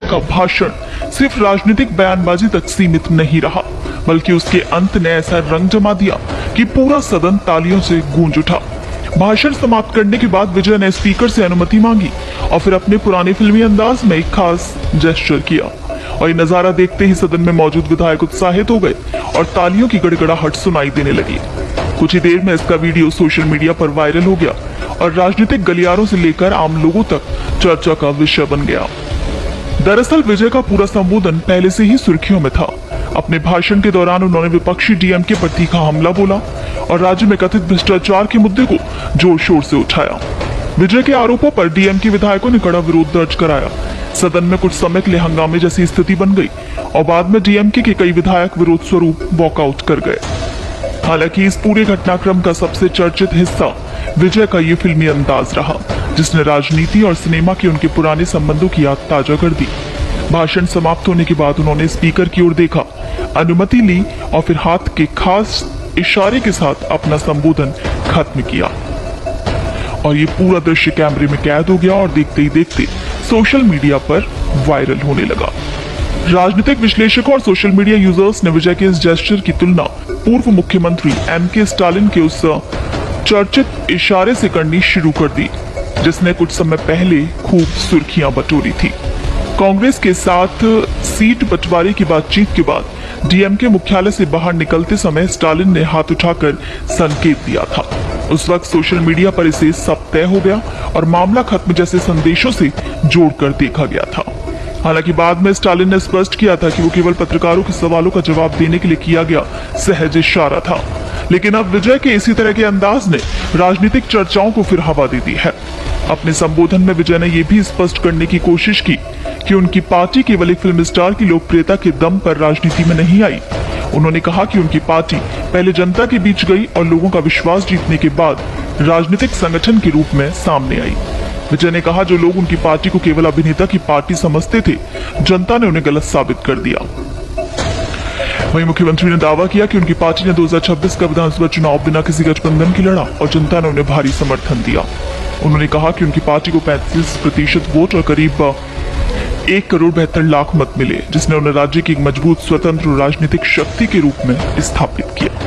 का भाषण सिर्फ राजनीतिक बयानबाजी तक सीमित नहीं रहा, बल्कि उसके अंत ने ऐसा रंग जमा दिया कि पूरा सदन तालियों से गूंज उठा। भाषण समाप्त करने के बाद विजय ने स्पीकर से अनुमति मांगी और फिर अपने पुराने फिल्मी अंदाज में एक खास जेस्चर किया और ये नजारा देखते ही सदन में मौजूद विधायक उत्साहित हो गए और तालियों की गड़गड़ाहट सुनाई देने लगी। कुछ ही देर में इसका वीडियो सोशल मीडिया पर वायरल हो गया और राजनीतिक गलियारों से लेकर आम लोगों तक चर्चा का विषय बन गया। दरअसल विजय का पूरा संबोधन पहले से ही सुर्खियों में था। अपने भाषण के दौरान उन्होंने विपक्षी डीएमके पर तीखा हमला बोला और राज्य में कथित भ्रष्टाचार के मुद्दे को जोर शोर से उठाया। विजय के आरोपों पर डीएमके विधायकों ने कड़ा विरोध दर्ज कराया। सदन में कुछ समय के लिए हंगामे जैसी स्थिति बन गई और बाद में डीएमके के कई विधायक विरोध स्वरूप वॉकआउट कर गए। हालांकि इस पूरे घटनाक्रम का सबसे चर्चित हिस्सा विजय का ये फिल्मी अंदाज रहा, जिसने राजनीति और सिनेमा के उनके पुराने संबंधों की याद ताजा कर दी। भाषण समाप्त होने के बाद उन्होंने स्पीकर की ओर देखा, अनुमति ली और फिर हाथ के खास इशारे के साथ अपना संबोधन खत्म किया और ये पूरा दृश्य कैमरे में कैद हो गया और देखते ही देखते सोशल मीडिया पर वायरल होने लगा। राजनीतिक विश्लेषकों और सोशल मीडिया यूजर्स ने विजय के इस जेस्चर की तुलना पूर्व मुख्यमंत्री एमके स्टालिन के उस चर्चित इशारे से करनी शुरू कर दी, जिसने कुछ समय पहले खूब सुर्खियां बटोरी थी। कांग्रेस के साथ सीट बंटवारे की बातचीत के बाद डीएमके मुख्यालय से बाहर निकलते समय स्टालिन ने हाथ उठाकर संकेत दिया था। उस वक्त सोशल मीडिया पर इसे सब तय हो गया और मामला खत्म जैसे संदेशों से जोड़कर देखा गया था। हालांकि बाद में स्टालिन ने स्पष्ट किया था कि वो केवल पत्रकारों के सवालों का जवाब देने के लिए किया गया सहज इशारा था। लेकिन अब विजय के इसी तरह के अंदाज ने राजनीतिक चर्चाओं को फिर हवा दे दी है। अपने संबोधन में विजय ने यह भी स्पष्ट करने की कोशिश की कि उनकी पार्टी केवल एक फिल्म स्टार की लोकप्रियता के दम पर राजनीति में नहीं आई। उन्होंने कहा कि उनकी पार्टी पहले जनता के बीच गई और लोगों का विश्वास जीतने के बाद राजनीतिक संगठन के रूप में सामने आई। विजय ने कहा, जो लोग उनकी पार्टी को केवल अभिनेता की पार्टी समझते थे, जनता ने उन्हें गलत साबित कर दिया। वहीं मुख्यमंत्री ने दावा किया कि उनकी पार्टी ने 2026 का विधानसभा चुनाव बिना किसी गठबंधन की लड़ा और जनता ने उन्हें भारी समर्थन दिया। उन्होंने कहा कि उनकी पार्टी को 35% वोट और करीब 1,72,00,000 मत मिले, जिसने उन्हें राज्य की एक मजबूत स्वतंत्र राजनीतिक शक्ति के रूप में स्थापित किया।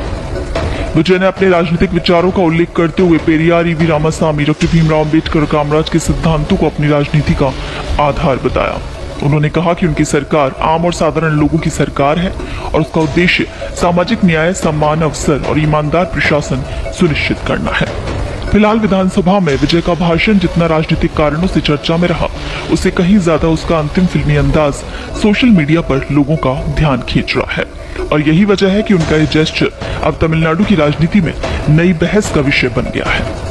विजय ने अपने राजनीतिक विचारों का उल्लेख करते हुए पेरियार, ईवी रामास्वामी, डॉक्टर भीमराव अंबेडकर और कामराज के सिद्धांतों को अपनी राजनीति का आधार बताया। उन्होंने कहा कि उनकी सरकार आम और साधारण लोगों की सरकार है और उसका उद्देश्य सामाजिक न्याय, सम्मान, अवसर और ईमानदार प्रशासन सुनिश्चित करना है। फिलहाल विधानसभा में विजय का भाषण जितना राजनीतिक कारणों से चर्चा में रहा, उससे कहीं ज्यादा उसका अंतिम फिल्मी अंदाज सोशल मीडिया पर लोगों का ध्यान खींच रहा है और यही वजह है कि उनका ये जेस्चर अब तमिलनाडु की राजनीति में नई बहस का विषय बन गया है।